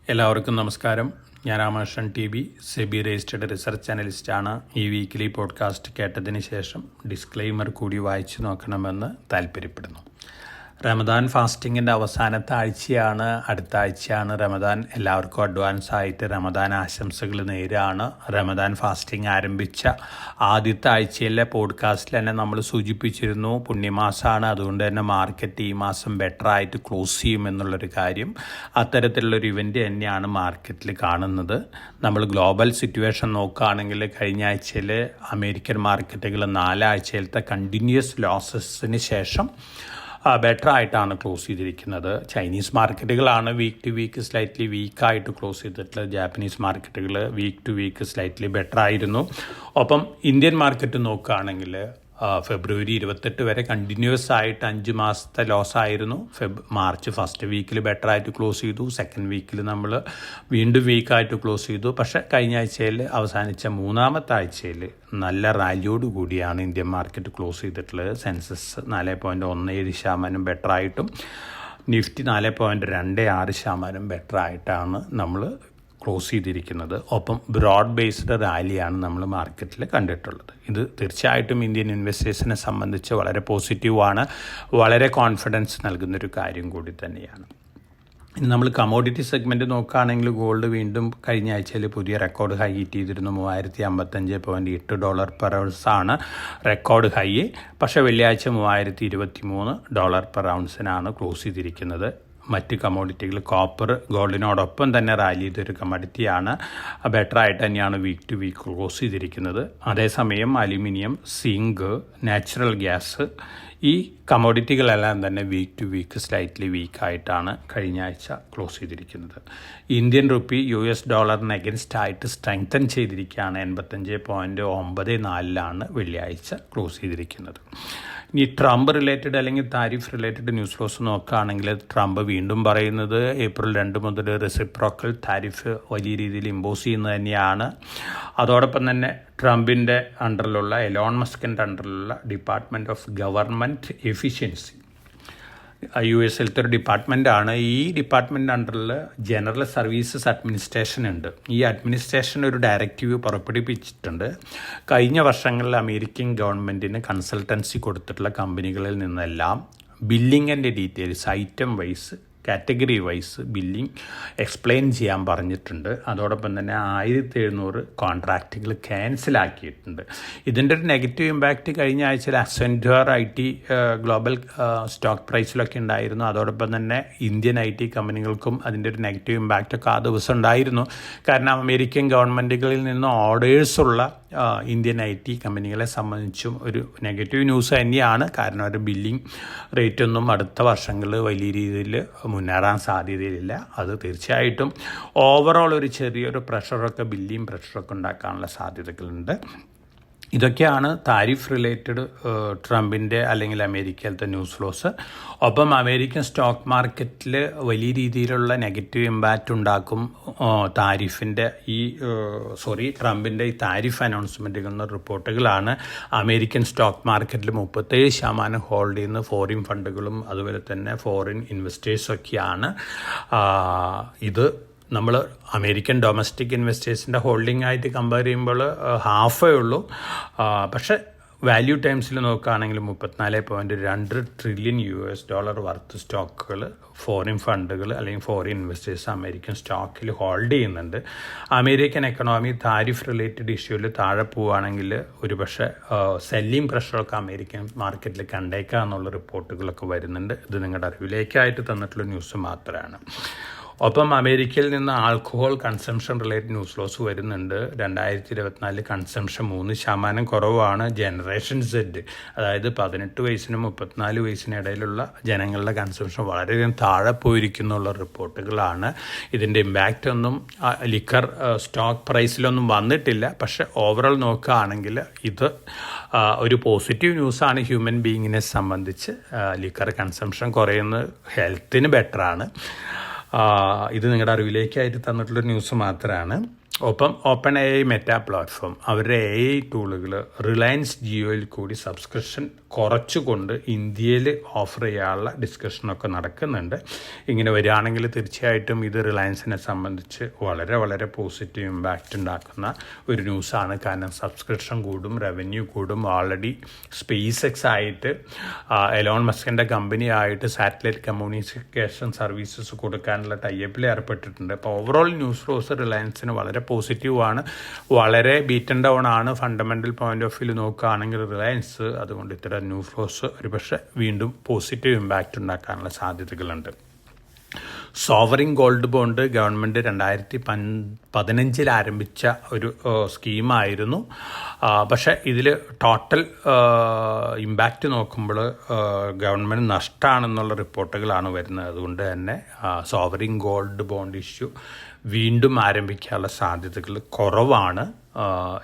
എല്ലാവർക്കും നമസ്കാരം. ഞാൻ Ramakrishnan TV, SEBI registered research അനലിസ്റ്റാണ്. ഈ വീക്കിലി പോഡ്കാസ്റ്റ് കേട്ടതിന് ശേഷം ഡിസ്ക്ലെയിമർ കൂടി വായിച്ചു നോക്കണമെന്ന് താല്പര്യപ്പെടുന്നു. റമദാൻ ഫാസ്റ്റിങ്ങിൻ്റെ അവസാനത്തെ ആഴ്ചയാണ്, അടുത്ത ആഴ്ചയാണ് റമദാൻ. എല്ലാവർക്കും അഡ്വാൻസ് ആയിട്ട് റമദാൻ ആശംസകൾ നേരാണ്. റമദാൻ ഫാസ്റ്റിംഗ് ആരംഭിച്ച ആദ്യത്തെ ആഴ്ചയിലെ പോഡ്കാസ്റ്റിൽ തന്നെ നമ്മൾ സൂചിപ്പിച്ചിരുന്നു, പുണ്യമാസമാണ്, അതുകൊണ്ട് തന്നെ മാർക്കറ്റ് ഈ മാസം ബെറ്റർ ആയിട്ട് ക്ലോസ് ചെയ്യുമെന്നുള്ളൊരു കാര്യം. അത്തരത്തിലുള്ളൊരു ഇവൻ്റ് തന്നെയാണ് മാർക്കറ്റിൽ കാണുന്നത്. നമ്മൾ ഗ്ലോബൽ സിറ്റുവേഷൻ നോക്കുകയാണെങ്കിൽ കഴിഞ്ഞ ആഴ്ചയിൽ അമേരിക്കൻ മാർക്കറ്റുകൾ 4 ആഴ്ചയിലത്തെ കണ്ടിന്യൂസ് ലോസസിന് ശേഷം ബെറ്റർ ആയിട്ടാണ് ക്ലോസ് ചെയ്തിരിക്കുന്നത്. ചൈനീസ് മാർക്കറ്റുകളാണ് വീക്ക് ടു വീക്ക് സ്ലൈറ്റ്ലി വീക്കായിട്ട് ക്ലോസ് ചെയ്തിട്ടുള്ളത്. ജാപ്പനീസ് മാർക്കറ്റുകൾ week to week slightly better ആയിരുന്നു. ഒപ്പം ഇന്ത്യൻ മാർക്കറ്റ് നോക്കുകയാണെങ്കിൽ ഫെബ്രുവരി 28 വരെ കണ്ടിന്യൂസ് ആയിട്ട് 5 മാസത്തെ ലോസ് ആയിരുന്നു. മാർച്ച് ഫസ്റ്റ് വീക്കിൽ ബെറ്റർ ആയിട്ട് ക്ലോസ് ചെയ്തു. സെക്കൻഡ് വീക്കിൽ നമ്മൾ വീണ്ടും വീക്കായിട്ട് ക്ലോസ് ചെയ്തു. പക്ഷേ കഴിഞ്ഞ ആഴ്ചയിൽ അവസാനിച്ച 3-ാമത്തെ ആഴ്ചയിൽ നല്ല റാലിയോട് കൂടിയാണ് ഇന്ത്യൻ മാർക്കറ്റ് ക്ലോസ് ചെയ്തിട്ടുള്ളത്. സെൻസസ് 4.17% ബെറ്റർ ആയിട്ടും നിഫ്റ്റി 4.26% ബെറ്റർ ആയിട്ടാണ് നമ്മൾ ക്ലോസ് ചെയ്തിരിക്കുന്നത്. ഒപ്പം ബ്രോഡ് ബേസ്ഡ് റാലിയാണ് നമ്മൾ മാർക്കറ്റിൽ കണ്ടിട്ടുള്ളത്. ഇത് തീർച്ചയായിട്ടും ഇന്ത്യൻ ഇൻവെസ്റ്റേഴ്സിനെ സംബന്ധിച്ച് വളരെ പോസിറ്റീവാണ്, വളരെ കോൺഫിഡൻസ് നൽകുന്നൊരു കാര്യം കൂടി തന്നെയാണ്. ഇനി നമ്മൾ കമോഡിറ്റി സെഗ്മെൻറ്റ് നോക്കുകയാണെങ്കിൽ ഗോൾഡ് വീണ്ടും കഴിഞ്ഞ ആഴ്ചയിൽ പുതിയ റെക്കോർഡ് ഹൈ ഹിറ്റ് ചെയ്തിരുന്നു. $355.8 പെർ ഔൺസാണ് റെക്കോർഡ് ഹൈ. പക്ഷേ വെള്ളിയാഴ്ച $3,023 പെർ ഔൺസിനാണ് ക്ലോസ് ചെയ്തിരിക്കുന്നത്. മറ്റ് കമോഡിറ്റികൾ കോപ്പർ ഗോൾഡിനോടൊപ്പം തന്നെ റാലി ചെയ്തൊരു കമോഡിറ്റിയാണ്. ബെറ്റർ ആയിട്ട് തന്നെയാണ് വീക്ക് ടു വീക്ക് ക്ലോസ് ചെയ്തിരിക്കുന്നത്. അതേസമയം അലുമിനിയം, സിങ്ക്, നാച്ചുറൽ ഗ്യാസ് ഈ കമോഡിറ്റികളെല്ലാം തന്നെ വീക്ക് ടു വീക്ക് സ്ലൈറ്റ്ലി വീക്കായിട്ടാണ് കഴിഞ്ഞ ആഴ്ച ക്ലോസ് ചെയ്തിരിക്കുന്നത്. ഇന്ത്യൻ റുപ്പി $ന് അഗൻസ്റ്റ് ആയിട്ട് സ്ട്രെങ്തൻ ചെയ്തിരിക്കുകയാണ്. 85.94 വെള്ളിയാഴ്ച ക്ലോസ് ചെയ്തിരിക്കുന്നത്. ഇനി ട്രംപ് റിലേറ്റഡ് അല്ലെങ്കിൽ താരിഫ് റിലേറ്റഡ് ന്യൂസ് ഫ്ലോസ് നോക്കുകയാണെങ്കിൽ ട്രംപ് വീണ്ടും പറയുന്നത് ഏപ്രിൽ 2 മുതൽ റെസിപ്രോക്കൽ താരിഫ് വലിയ രീതിയിൽ ഇമ്പോസ് ചെയ്യുന്നത് തന്നെയാണ്. അതോടൊപ്പം തന്നെ ട്രംപിൻ്റെ അണ്ടറിലുള്ള എലോൺ മസ്കിൻ്റെ അണ്ടറിലുള്ള department of government efficiency US ഒരു ഡിപ്പാർട്ട്മെൻറ്റാണ്. ഈ ഡിപ്പാർട്ട്മെൻറ്റ് അണ്ടറിൽ ജനറൽ സർവീസസ് അഡ്മിനിസ്ട്രേഷൻ ഉണ്ട്. ഈ അഡ്മിനിസ്ട്രേഷൻ ഒരു ഡയറക്റ്റീവ് പുറപ്പെടുവിച്ചിട്ടുണ്ട്. കഴിഞ്ഞ വർഷങ്ങളിൽ അമേരിക്കൻ ഗവൺമെൻറ്റിന് കൺസൾട്ടൻസി കൊടുത്തിട്ടുള്ള കമ്പനികളിൽ നിന്നെല്ലാം ബില്ലിങ്ങിൻ്റെ details item wise category wise billing explain ചെയ്യാൻ പറഞ്ഞിട്ടുണ്ട്. അതോടൊപ്പം തന്നെ 1700 കോൺട്രാക്റ്റുകൾ ക്യാൻസലാക്കിയിട്ടുണ്ട്. ഇതിൻ്റെ ഒരു നെഗറ്റീവ് ഇമ്പാക്റ്റ് കഴിഞ്ഞ ആഴ്ചയിൽ അസെൻഡർ IT ഗ്ലോബൽ സ്റ്റോക്ക് പ്രൈസിലൊക്കെ ഉണ്ടായിരുന്നു. അതോടൊപ്പം തന്നെ ഇന്ത്യൻ IT കമ്പനികൾക്കും അതിൻ്റെ ഒരു നെഗറ്റീവ് ഇമ്പാക്റ്റൊക്കെ ആ ദിവസം ഉണ്ടായിരുന്നു. കാരണം അമേരിക്കൻ ഗവൺമെൻറ്റുകളിൽ നിന്ന് ഓർഡേഴ്സുള്ള ഇന്ത്യൻ IT കമ്പനികളെ സംബന്ധിച്ചും ഒരു നെഗറ്റീവ് ന്യൂസ് തന്നെയാണ്. കാരണം ഒരു ബില്ലിംഗ് റേറ്റൊന്നും അടുത്ത വർഷങ്ങളിൽ വലിയ രീതിയിൽ മുന്നേറാൻ സാധ്യതയില്ല. അത് തീർച്ചയായിട്ടും ഓവറോൾ ഒരു ചെറിയൊരു പ്രഷറൊക്കെ ബില്ലിംഗ് പ്രഷറൊക്കെ ഉണ്ടാക്കാനുള്ള സാധ്യതകളുണ്ട്. ഇതൊക്കെയാണ് താരിഫ് റിലേറ്റഡ് ട്രംപിൻ്റെ അല്ലെങ്കിൽ അമേരിക്കയിലത്തെ ന്യൂസ് ഫ്ലോസ്. ഒപ്പം അമേരിക്കൻ സ്റ്റോക്ക് മാർക്കറ്റിൽ വലിയ രീതിയിലുള്ള നെഗറ്റീവ് ഇമ്പാക്റ്റ് ഉണ്ടാക്കും താരിഫിൻ്റെ ട്രംപിൻ്റെ ഈ താരിഫ് അനൗൺസ്മെൻറ്റുകൾ എന്ന റിപ്പോർട്ടുകളാണ്. അമേരിക്കൻ സ്റ്റോക്ക് മാർക്കറ്റിൽ 37% ഹോൾഡ് ചെയ്യുന്ന ഫോറിൻ ഫണ്ടുകളും അതുപോലെ തന്നെ ഫോറിൻ ഇൻവെസ്റ്റേഴ്സൊക്കെയാണ്. ഇത് നമ്മൾ അമേരിക്കൻ ഡൊമസ്റ്റിക് ഇൻവെസ്റ്റേഴ്സിൻ്റെ ഹോൾഡിംഗ് ആയിട്ട് കമ്പയർ ചെയ്യുമ്പോൾ ഹാഫേ ഉള്ളൂ. പക്ഷേ വാല്യൂ ടൈംസിൽ നോക്കുകയാണെങ്കിൽ $34.2 ട്രില്യൺ വർത്ത് സ്റ്റോക്കുകൾ ഫോറിൻ ഫണ്ടുകൾ അല്ലെങ്കിൽ ഫോറിൻ ഇൻവെസ്റ്റേഴ്സ് അമേരിക്കൻ സ്റ്റോക്കിൽ ഹോൾഡ് ചെയ്യുന്നുണ്ട്. അമേരിക്കൻ എക്കണോമി താരിഫ് റിലേറ്റഡ് ഇഷ്യൂവിൽ താഴെ പോവുകയാണെങ്കിൽ ഒരുപക്ഷെ സെല്ലിംഗ് പ്രഷറൊക്കെ അമേരിക്കൻ മാർക്കറ്റിൽ കണ്ടേക്കാം എന്നുള്ള റിപ്പോർട്ടുകളൊക്കെ വരുന്നുണ്ട്. ഇത് നിങ്ങളുടെ അറിവിലേക്കായിട്ട് തന്നിട്ടുള്ള ന്യൂസ് മാത്രമാണ്. ഒപ്പം അമേരിക്കയിൽ നിന്ന് alcohol consumption related news flows വരുന്നുണ്ട്. 2024 കൺസംഷൻ 3% കുറവാണ്. ജനറേഷൻ Z, അതായത് 18 വയസ്സിനും 34 വയസ്സിനും ഇടയിലുള്ള ജനങ്ങളുടെ കൺസംഷൻ വളരെയധികം താഴെ പോയിരിക്കുന്നുള്ള റിപ്പോർട്ടുകളാണ്. ഇതിൻ്റെ ഇമ്പാക്റ്റ് ഒന്നും ലിക്കർ സ്റ്റോക്ക് പ്രൈസിലൊന്നും വന്നിട്ടില്ല. പക്ഷേ ഓവറോൾ നോക്കുകയാണെങ്കിൽ ഇത് ഒരു പോസിറ്റീവ് ന്യൂസാണ് ഹ്യൂമൻ ബീയിങ്ങിനെ സംബന്ധിച്ച്. ലിക്കർ കൺസംഷൻ കുറയുന്നത് ഹെൽത്തിന് ബെറ്ററാണ്. ഇത് നിങ്ങളുടെ അറിവിലേക്കായിട്ട് തന്നിട്ടുള്ള ന്യൂസ് മാത്രമാണ്. ഒപ്പം open A I meta platform അവരുടെ AI ടൂളുകൾ റിലയൻസ് ജിയോയിൽ കൂടി സബ്സ്ക്രിപ്ഷൻ കുറച്ചുകൊണ്ട് ഇന്ത്യയിൽ ഓഫർ ചെയ്യാനുള്ള ഡിസ്കഷനൊക്കെ നടക്കുന്നുണ്ട്. ഇങ്ങനെ വരികയാണെങ്കിൽ തീർച്ചയായിട്ടും ഇത് റിലയൻസിനെ സംബന്ധിച്ച് വളരെ വളരെ പോസിറ്റീവ് ഇമ്പാക്റ്റ് ഉണ്ടാക്കുന്ന ഒരു ന്യൂസാണ്. കാരണം സബ്സ്ക്രിപ്ഷൻ കൂടും, റവന്യൂ കൂടും. ഓൾറെഡി സ്പേസ് എക്സ് ആയിട്ട് എലോൺ മസ്കിൻ്റെ കമ്പനി ആയിട്ട് സാറ്റലൈറ്റ് കമ്മ്യൂണിക്കേഷൻ സർവീസസ് കൊടുക്കാനുള്ള ടൈപ്പിൽ ഏർപ്പെട്ടിട്ടുണ്ട്. അപ്പോൾ ഓവറോൾ ന്യൂസ് ഫ്ലോസ് റിലയൻസിന് വളരെ പോസിറ്റീവാണ്, വളരെ ബീറ്റൻ ഡൗൺ ആണ് ഫണ്ടമെൻ്റൽ പോയിന്റ് ഓഫ് വ്യൂ നോക്കുകയാണെങ്കിൽ റിലയൻസ്. അതുകൊണ്ട് ഇത്തരം ന്യൂസ് ഫ്ലോസ് ഒരുപക്ഷെ വീണ്ടും പോസിറ്റീവ് ഇമ്പാക്റ്റ് ഉണ്ടാക്കാനുള്ള സാധ്യതകളുണ്ട്. സോവറിൻ ഗോൾഡ് ബോണ്ട് ഗവൺമെൻറ് 2015 ആരംഭിച്ച ഒരു സ്കീമായിരുന്നു. പക്ഷേ ഇതിൽ ടോട്ടൽ ഇമ്പാക്റ്റ് നോക്കുമ്പോൾ ഗവൺമെൻറ് നഷ്ടമാണെന്നുള്ള റിപ്പോർട്ടുകളാണ് വരുന്നത്. അതുകൊണ്ട് തന്നെ സോവറിൻ ഗോൾഡ് ബോണ്ട് ഇഷ്യൂ വീണ്ടും ആരംഭിക്കാനുള്ള സാധ്യതകൾ കുറവാണ്.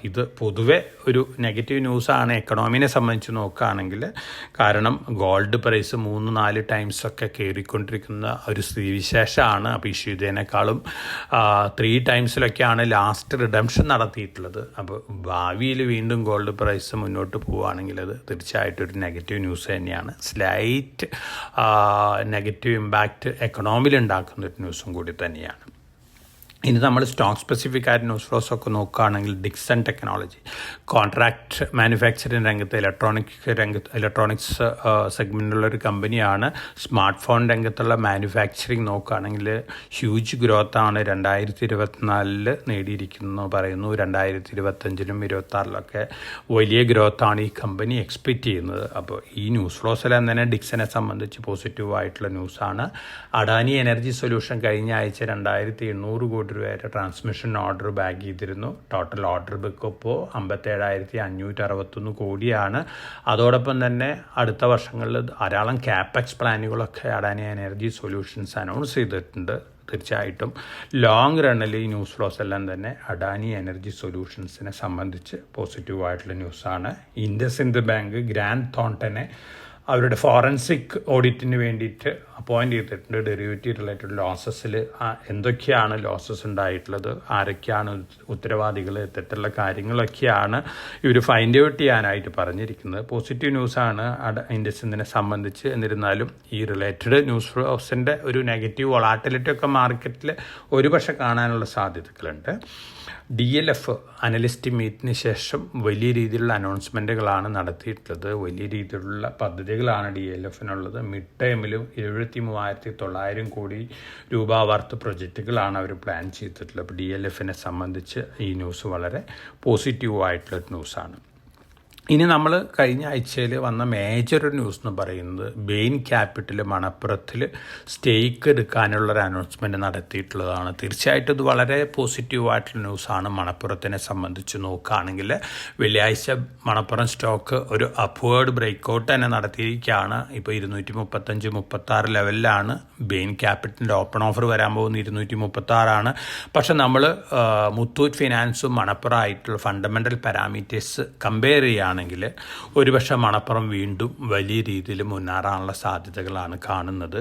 ഇത് പൊതുവെ ഒരു നെഗറ്റീവ് ന്യൂസാണ് എക്കണോമിനെ സംബന്ധിച്ച് നോക്കുകയാണെങ്കിൽ. കാരണം ഗോൾഡ് പ്രൈസ് 3-4 ടൈംസൊക്കെ കയറിക്കൊണ്ടിരിക്കുന്ന ഒരു സ്ഥിതിവിശേഷമാണ്. അപ്പോൾ ഇഷ്യൂ ചെയ്തതിനേക്കാളും 3 ടൈംസിലൊക്കെയാണ് ലാസ്റ്റ് റിഡംഷൻ നടത്തിയിട്ടുള്ളത്. അപ്പോൾ ഭാവിയിൽ വീണ്ടും ഗോൾഡ് പ്രൈസ് മുന്നോട്ട് പോവുകയാണെങ്കിൽ അത് തീർച്ചയായിട്ടും ഒരു നെഗറ്റീവ് ന്യൂസ് തന്നെയാണ്. സ്ലൈറ്റ് നെഗറ്റീവ് ഇമ്പാക്റ്റ് എക്കണോമിയിൽ ഉണ്ടാക്കുന്ന ഒരു ന്യൂസും കൂടി തന്നെയാണ്. ഇനി നമ്മൾ സ്റ്റോക്ക് സ്പെസിഫിക് ആയിട്ട് ന്യൂസ് ഫ്ലോസ് ഒക്കെ നോക്കുകയാണെങ്കിൽ ഡിക്സൺ ടെക്നോളജി കോൺട്രാക്ട് മാനുഫാക്ചറിങ് രംഗത്ത് ഇലക്ട്രോണിക്സ് സെഗ്മെൻറ്റിലുള്ളൊരു കമ്പനിയാണ്. സ്മാർട്ട് ഫോൺ രംഗത്തുള്ള മാനുഫാക്ചറിങ് നോക്കുകയാണെങ്കിൽ ഹ്യൂജ് ഗ്രോത്താണ് 2024 നേടിയിരിക്കുന്നു പറയുന്നു. 2025-ലും 2026-ലൊക്കെ വലിയ ഗ്രോത്താണ് ഈ കമ്പനി എക്സ്പെക്റ്റ് ചെയ്യുന്നത്. അപ്പോൾ ഈ ന്യൂസ് ഫ്ലോസിലെല്ലാം തന്നെ ഡിക്സനെ സംബന്ധിച്ച് പോസിറ്റീവായിട്ടുള്ള ന്യൂസാണ്. അഡാനി എനർജി സൊല്യൂഷൻ കഴിഞ്ഞ ആഴ്ച 2,800 കോടി രൂപയുടെ ട്രാൻസ്മിഷൻ ഓർഡർ ബാഗ് ചെയ്തിരുന്നു. ടോട്ടൽ ഓർഡർ ബുക്ക് ഇപ്പോൾ 57,561 കോടിയാണ്. അതോടൊപ്പം തന്നെ അടുത്ത വർഷങ്ങളിൽ ധാരാളം ക്യാപെക്സ് പ്ലാനുകളൊക്കെ അഡാനി എനർജി സൊല്യൂഷൻസ് അനൗൺസ് ചെയ്തിട്ടുണ്ട്. തീർച്ചയായിട്ടും ലോങ് റണ്ണിൽ ഈ ന്യൂസ് ഫ്ലോസ് എല്ലാം തന്നെ അഡാനി എനർജി സൊല്യൂഷൻസിനെ സംബന്ധിച്ച് പോസിറ്റീവായിട്ടുള്ള ന്യൂസാണ്. ഇൻഡസ്ഇൻഡ് ബാങ്ക് ഗ്രാൻഡ് തോൺടനെ അവരുടെ ഫോറൻസിക് ഓഡിറ്റിന് വേണ്ടിയിട്ട് അപ്പോയിൻ്റ് ചെയ്തിട്ടുണ്ട്. ഡെറിവേറ്റീവ് റിലേറ്റഡ് ലോസസിൽ എന്തൊക്കെയാണ് ലോസസ് ഉണ്ടായിട്ടുള്ളത്, ആരൊക്കെയാണ് ഉത്തരവാദികൾ, തെറ്റുള്ള കാര്യങ്ങളൊക്കെയാണ് ഇവർ ഫൈൻഡ് ഔട്ട് ചെയ്യാനായിട്ട് പറഞ്ഞിരിക്കുന്നത്. പോസിറ്റീവ് ന്യൂസാണ് ഇൻഡസ്ഇൻഡിനെ സംബന്ധിച്ച്. എന്നിരുന്നാലും ഈ റിലേറ്റഡ് ന്യൂസ് ഫ്ലോസിൻ്റെ ഒരു നെഗറ്റീവ് വൊളാറ്റിലിറ്റി ഒക്കെ മാർക്കറ്റിൽ ഒരുപക്ഷെ കാണാനുള്ള സാധ്യതകളുണ്ട്. DLF അനലിസ്റ്റ് മീറ്റിന് ശേഷം വലിയ രീതിയിലുള്ള അനൗൺസ്മെൻറ്റുകളാണ് നടത്തിയിട്ടുള്ളത്. വലിയ രീതിയിലുള്ള പദ്ധതികളാണ് DLFനുള്ളത്. മിഡ് ടൈമിലും 73,900 കോടി രൂപ വർത്ത് പ്രൊജക്റ്റുകളാണ് അവർ പ്ലാൻ ചെയ്തിട്ടുള്ളത്. അപ്പോൾ DLFനെ സംബന്ധിച്ച് ഈ ന്യൂസ് വളരെ പോസിറ്റീവായിട്ടുള്ള ന്യൂസാണ്. ഇനി നമ്മൾ കഴിഞ്ഞ ആഴ്ചയിൽ വന്ന മേജർ ന്യൂസ് എന്ന് പറയുന്നത് ബെയിൻ ക്യാപിറ്റൽ മണപ്പുറത്തിൽ സ്റ്റേക്ക് എടുക്കാനുള്ളൊരു അനൗൺസ്മെൻറ്റ് നടത്തിയിട്ടുള്ളതാണ്. തീർച്ചയായിട്ടും ഇത് വളരെ പോസിറ്റീവായിട്ടുള്ള ന്യൂസാണ്. മണപ്പുറത്തിനെ സംബന്ധിച്ച് നോക്കുകയാണെങ്കിൽ വെള്ളിയാഴ്ച മണപ്പുറം സ്റ്റോക്ക് ഒരു അപ്വേർഡ് ബ്രേക്കൗട്ട് തന്നെ നടത്തിയിരിക്കുകയാണ്. ഇപ്പോൾ 235-36 ലെവലിലാണ് ബെയിൻ ക്യാപിറ്റലിൻ്റെ ഓപ്പൺ ഓഫർ വരാൻ പോകുന്നത് 236 പക്ഷെ നമ്മൾ മുത്തൂറ്റ് ഫിനാൻസും മണപ്പുറം ആയിട്ടുള്ള ഫണ്ടമെൻ്റൽ പാരാമീറ്റേഴ്സ് കമ്പയർ ചെയ്യുകയാണെങ്കിൽ ഒരുപക്ഷെ മണപ്പുറം വീണ്ടും വലിയ രീതിയിൽ മുന്നേറാനുള്ള സാധ്യതകളാണ് കാണുന്നത്.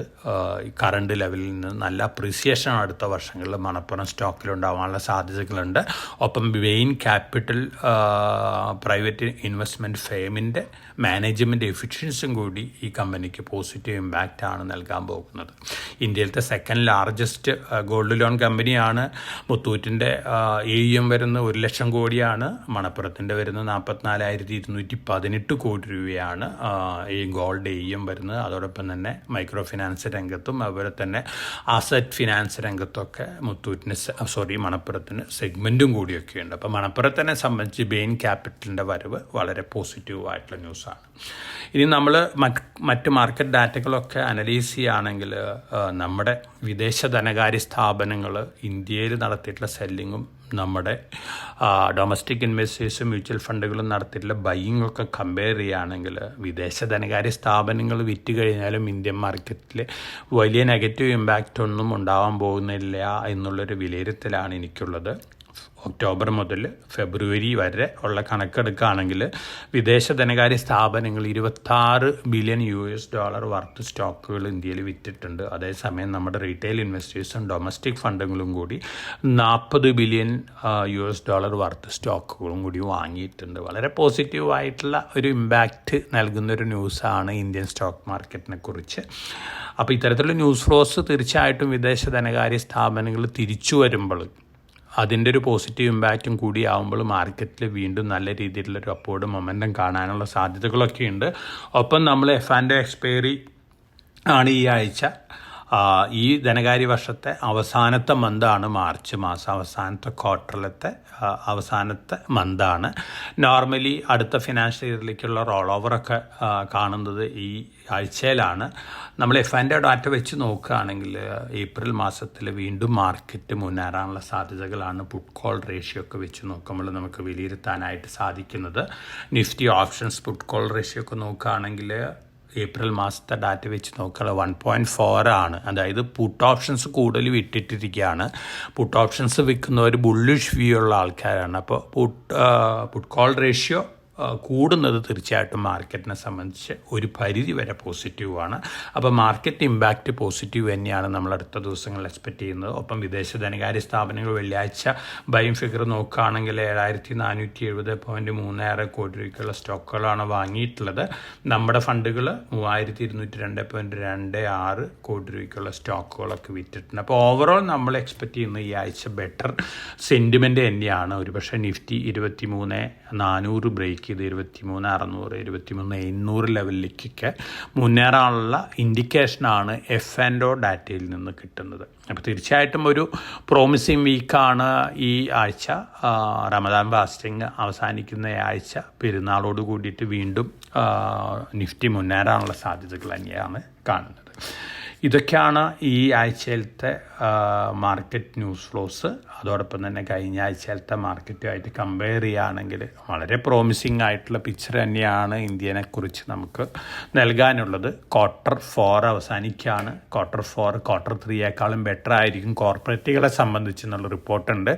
കറണ്ട് ലെവലിൽ നിന്ന് നല്ല അപ്രീസിയേഷൻ അടുത്ത വർഷങ്ങളിൽ മണപ്പുറം സ്റ്റോക്കിലുണ്ടാവാനുള്ള സാധ്യതകളുണ്ട്. ഒപ്പം ബെയിൻ ക്യാപിറ്റൽ പ്രൈവറ്റ് ഇൻവെസ്റ്റ്മെൻറ്റ് ഫേമിൻ്റെ മാനേജ്മെൻറ്റ് എഫിഷ്യൻസിയും കൂടി ഈ കമ്പനിക്ക് പോസിറ്റീവ് ഇമ്പാക്റ്റാണ് നൽകാൻ പോകുന്നത്. ഇന്ത്യയിലത്തെ സെക്കൻഡ് ലാർജസ്റ്റ് ഗോൾഡ് ലോൺ കമ്പനിയാണ്. മുത്തൂറ്റിൻ്റെ AUM വരുന്നത് 1 ലക്ഷം കോടിയാണ്. മണപ്പുറത്തിൻ്റെ വരുന്നത് 44,218 കോടി രൂപയാണ് ഈ ഗോൾഡ് AUM വരുന്നത്. അതോടൊപ്പം തന്നെ മൈക്രോ ഫിനാൻസ് രംഗത്തും അതുപോലെ തന്നെ അസറ്റ് ഫിനാൻസ് രംഗത്തൊക്കെ മണപ്പുറത്തിന് സെഗ്മെൻറ്റും കൂടിയൊക്കെയുണ്ട്. അപ്പോൾ മണപ്പുറത്തിനെ സംബന്ധിച്ച് ബെയിൻ ക്യാപിറ്റലിൻ്റെ വരവ് വളരെ പോസിറ്റീവായിട്ടുള്ള ന്യൂസാണ്. ഇനി നമ്മൾ മറ്റ് മാർക്കറ്റ് ഡാറ്റകളൊക്കെ അനലൈസ് ചെയ്യുകയാണെങ്കിൽ നമ്മുടെ വിദേശ ധനകാര്യ സ്ഥാപനങ്ങൾ ഇന്ത്യയിൽ നടത്തിയിട്ടുള്ള സെല്ലിങ്ങും നമ്മുടെ ഡൊമസ്റ്റിക് ഇൻവെസ്റ്റേഴ്സും മ്യൂച്വൽ ഫണ്ടുകളും നടത്തിയിട്ടുള്ള ബൈയിങ്ങൊക്കെ കമ്പയർ ചെയ്യുകയാണെങ്കിൽ വിദേശ ധനകാര്യ സ്ഥാപനങ്ങൾ വിറ്റ് കഴിഞ്ഞാലും ഇന്ത്യൻ മാർക്കറ്റിൽ വലിയ നെഗറ്റീവ് ഇമ്പാക്റ്റ് ഒന്നും ഉണ്ടാവാൻ പോകുന്നില്ല എന്നുള്ളൊരു വിലയിരുത്തലാണ് എനിക്കുള്ളത്. ഒക്ടോബർ മുതൽ ഫെബ്രുവരി വരെ ഉള്ള കണക്കെടുക്കുകയാണെങ്കിൽ വിദേശ ധനകാര്യ സ്ഥാപനങ്ങൾ $26 ബില്യൺ വർത്ത് സ്റ്റോക്കുകൾ ഇന്ത്യയിൽ വിറ്റിട്ടുണ്ട്. അതേസമയം നമ്മുടെ റീറ്റെയിൽ ഇൻവെസ്റ്റേഴ്സും ഡൊമസ്റ്റിക് ഫണ്ടുകളും കൂടി $40 ബില്യൺ വർത്ത് സ്റ്റോക്കുകളും കൂടി വാങ്ങിയിട്ടുണ്ട്. വളരെ പോസിറ്റീവായിട്ടുള്ള ഒരു ഇമ്പാക്റ്റ് നൽകുന്നൊരു ന്യൂസാണ് ഇന്ത്യൻ സ്റ്റോക്ക് മാർക്കറ്റിനെ കുറിച്ച്. അപ്പോൾ ഇത്തരത്തിലുള്ള ന്യൂസ് ഫ്ലോസ് തീർച്ചയായിട്ടും വിദേശ ധനകാര്യ സ്ഥാപനങ്ങൾ തിരിച്ചു വരുമ്പോൾ അതിൻ്റെ ഒരു പോസിറ്റീവ് ഇമ്പാക്റ്റും കൂടി ആകുമ്പോൾ മാർക്കറ്റിൽ വീണ്ടും നല്ല രീതിയിലുള്ളൊരു അപ്വേർഡ് മൊമെൻറ്റം കാണാനുള്ള സാധ്യതകളൊക്കെ ഉണ്ട്. ഒപ്പം നമ്മൾ F&O എക്സ്പയറി ആണ് ഈ ആഴ്ച. ഈ ധനകാര്യ വർഷത്തെ അവസാനത്തെ മന്താണ് മാർച്ച് മാസം, അവസാനത്തെ ക്വാർട്ടറിലത്തെ അവസാനത്തെ മന്താണ്. നോർമലി അടുത്ത ഫിനാൻഷ്യൽ ഇയറിലേക്കുള്ള റോൾ ഓവറൊക്കെ കാണുന്നത് ഈ ആഴ്ചയിലാണ്. നമ്മൾ F&O ഡാറ്റ വെച്ച് നോക്കുകയാണെങ്കിൽ ഏപ്രിൽ മാസത്തിൽ വീണ്ടും മാർക്കറ്റ് മുന്നേറാനുള്ള സാധ്യതകളാണ് പുട്ട് കോൾ റേഷ്യോ ഒക്കെ വെച്ച് നോക്കുമ്പോൾ നമുക്ക് വിലയിരുത്താനായിട്ട് സാധിക്കുന്നത്. Nifty options puttu call ratio ഒക്കെ നോക്കുകയാണെങ്കിൽ ഏപ്രിൽ മാസത്തെ ഡാറ്റ വെച്ച് നോക്കുക 1.4 ആണ്. അതായത് പുട്ട് ഓപ്ഷൻസ് കൂടുതൽ വിട്ടിട്ടിരിക്കുകയാണ്. പുട്ട് ഓപ്ഷൻസ് വിൽക്കുന്നവർ ബുള്ളിഷ് വ്യൂ ഉള്ള ആൾക്കാരാണ്. അപ്പോൾ പുട്ട് കോൾ റേഷ്യോ കൂടുന്നത് തീർച്ചയായിട്ടും മാർക്കറ്റിനെ സംബന്ധിച്ച് ഒരു പരിധി വരെ പോസിറ്റീവാണ്. അപ്പോൾ മാർക്കറ്റ് ഇമ്പാക്റ്റ് പോസിറ്റീവ് തന്നെയാണ് നമ്മൾ അടുത്ത ദിവസങ്ങളിൽ എക്സ്പെക്റ്റ് ചെയ്യുന്നത്. ഒപ്പം വിദേശ ധനകാര്യ സ്ഥാപനങ്ങൾ വെള്ളിയാഴ്ച ബൈങ് ഫിഗർ നോക്കുകയാണെങ്കിൽ 7470.36 കോടി രൂപയ്ക്കുള്ള സ്റ്റോക്കുകളാണ് വാങ്ങിയിട്ടുള്ളത്. നമ്മുടെ ഫണ്ടുകൾ 3202.26 കോടി രൂപയ്ക്കുള്ള സ്റ്റോക്കുകളൊക്കെ വിറ്റിട്ടുണ്ട്. അപ്പോൾ ഓവറോൾ നമ്മൾ എക്സ്പെക്റ്റ് ചെയ്യുന്ന ഈ ആഴ്ച ബെറ്റർ സെൻറ്റിമെൻറ്റ് തന്നെയാണ്. ഒരുപക്ഷെ നിഫ്റ്റി 23,400 ബ്രേക്ക് ചെയ്ത് 23,600 23,800 ലെവലിലേക്കൊക്കെ മുന്നേറാനുള്ള ഇൻഡിക്കേഷനാണ് F&O ഡാറ്റയിൽ നിന്ന് കിട്ടുന്നത്. അപ്പോൾ തീർച്ചയായിട്ടും ഒരു പ്രോമിസിങ് വീക്കാണ് ഈ ആഴ്ച. റമദാൻ ഫാസ്റ്റിംഗ് അവസാനിക്കുന്ന ആഴ്ച പെരുന്നാളോട് കൂടിയിട്ട് വീണ്ടും നിഫ്റ്റി മുന്നേറാനുള്ള സാധ്യതകൾ തന്നെയാണ് കാണുന്നത്. ഇതൊക്കെയാണ് ഈ ആഴ്ചയിലത്തെ മാർക്കറ്റ് ന്യൂസ് ഫ്ലോസ്. അതോടൊപ്പം തന്നെ കഴിഞ്ഞ ആഴ്ചയിലത്തെ മാർക്കറ്റുമായിട്ട് കമ്പയർ ചെയ്യുകയാണെങ്കിൽ വളരെ പ്രോമിസിങ് ആയിട്ടുള്ള പിക്ചർ തന്നെയാണ് ഇന്ത്യനെക്കുറിച്ച് നമുക്ക് നൽകാനുള്ളത്. Q4 അവസാനിക്കുകയാണ്. Q3 ബെറ്റർ ആയിരിക്കും കോർപ്പറേറ്റുകളെ സംബന്ധിച്ചെന്നുള്ള റിപ്പോർട്ടുണ്ട്.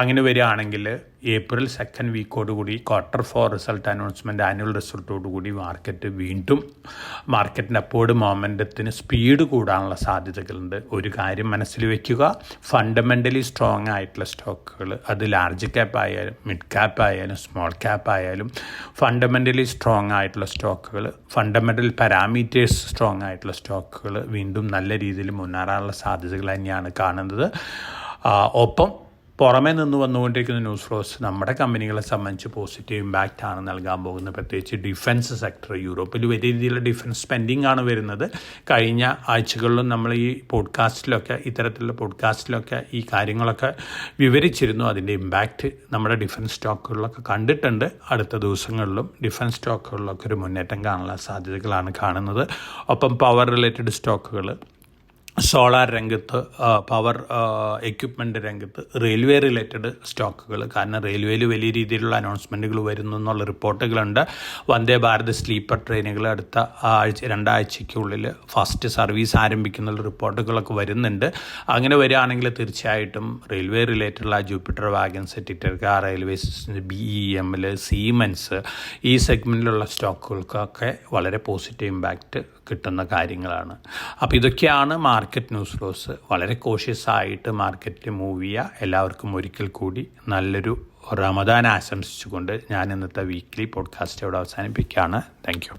അങ്ങനെ വരികയാണെങ്കിൽ ഏപ്രിൽ സെക്കൻഡ് വീക്കോടുകൂടി Q4 റിസൾട്ട് അനൗൺസ്മെൻറ്റ് ആനുവൽ റിസൾട്ടോടുകൂടി മാർക്കറ്റ് വീണ്ടും മാർക്കറ്റിൻ്റെ അപ്വേർഡ് മൊമെൻറ്റത്തിന് സ്പീഡ് കൂടാനുള്ള സാധ്യതകളുണ്ട്. ഒരു കാര്യം മനസ്സിൽ വയ്ക്കുക, ഫണ്ടമെൻ്റലി സ്ട്രോങ് ആയിട്ടുള്ള സ്റ്റോക്കുകൾ, അത് ലാർജ് ക്യാപ്പ് ആയാലും മിഡ് ക്യാപ്പ് ആയാലും സ്മോൾ ക്യാപ്പ് ആയാലും ഫണ്ടമെൻ്റലി സ്ട്രോങ് ആയിട്ടുള്ള സ്റ്റോക്കുകൾ, ഫണ്ടമെൻ്റൽ പാരാമീറ്റേഴ്സ് സ്ട്രോങ് ആയിട്ടുള്ള സ്റ്റോക്കുകൾ വീണ്ടും നല്ല രീതിയിൽ മുന്നേറാനുള്ള സാധ്യതകൾ തന്നെയാണ് കാണുന്നത്. ഒപ്പം പുറമേ നിന്ന് വന്നുകൊണ്ടിരിക്കുന്ന ന്യൂസ് ഫ്ലോസ് നമ്മുടെ കമ്പനികളെ സംബന്ധിച്ച് പോസിറ്റീവ് ഇമ്പാക്റ്റാണ് നൽകാൻ പോകുന്നത്. പ്രത്യേകിച്ച് ഡിഫൻസ് സെക്ടർ, യൂറോപ്പിൽ വലിയ രീതിയിലുള്ള ഡിഫൻസ് സ്പെൻഡിങ് ആണ് വരുന്നത്. കഴിഞ്ഞ ആഴ്ചകളിലും നമ്മൾ ഈ ഇത്തരത്തിലുള്ള പോഡ്കാസ്റ്റിലൊക്കെ ഈ കാര്യങ്ങളൊക്കെ വിവരിച്ചിരുന്നു. അതിൻ്റെ ഇമ്പാക്റ്റ് നമ്മുടെ ഡിഫൻസ് സ്റ്റോക്കുകളിലൊക്കെ കണ്ടിട്ടുണ്ട്. അടുത്ത ദിവസങ്ങളിലും ഡിഫൻസ് സ്റ്റോക്കുകളിലൊക്കെ ഒരു മുന്നേറ്റം കാണാനുള്ള സാധ്യതകളാണ് കാണുന്നത്. ഒപ്പം പവർ റിലേറ്റഡ് സ്റ്റോക്കുകൾ, സോളാർ രംഗത്ത്, പവർ എക്യുപ്മെൻറ്റ് രംഗത്ത്, റെയിൽവേ റിലേറ്റഡ് സ്റ്റോക്കുകൾ. കാരണം റെയിൽവേയിൽ വലിയ രീതിയിലുള്ള അനൗൺസ്മെൻറ്റുകൾ വരുന്നു എന്നുള്ള റിപ്പോർട്ടുകളുണ്ട്. വന്ദേ ഭാരത് സ്ലീപ്പർ ട്രെയിനുകൾ അടുത്ത 2 ആഴ്ചയ്ക്കുള്ളിൽ ഫസ്റ്റ് സർവീസ് ആരംഭിക്കുന്ന റിപ്പോർട്ടുകളൊക്കെ വരുന്നുണ്ട്. അങ്ങനെ വരികയാണെങ്കിൽ തീർച്ചയായിട്ടും റെയിൽവേ റിലേറ്റഡുള്ള Jupiter wagons, Titagarh railways, BEM, Siemens, ഈ സെഗ്മെൻറ്റിലുള്ള സ്റ്റോക്കുകൾക്കൊക്കെ വളരെ പോസിറ്റീവ് ഇമ്പാക്റ്റ് കിട്ടുന്ന കാര്യങ്ങളാണ്. അപ്പോൾ ഇതൊക്കെയാണ് മാർക്കറ്റ് ന്യൂസ് ഫ്ലോസ്. വളരെ കോഷ്യസ് ആയിട്ട് മാർക്കറ്റ് മൂവ് ചെയ്യുക. എല്ലാവർക്കും ഒരിക്കൽ കൂടി നല്ലൊരു റമദാൻ ആശംസിച്ചുകൊണ്ട് ഞാൻ ഇന്നത്തെ വീക്ക്ലി പോഡ്കാസ്റ്റ് ഇവിടെ അവസാനിപ്പിക്കുകയാണ്. Thank you.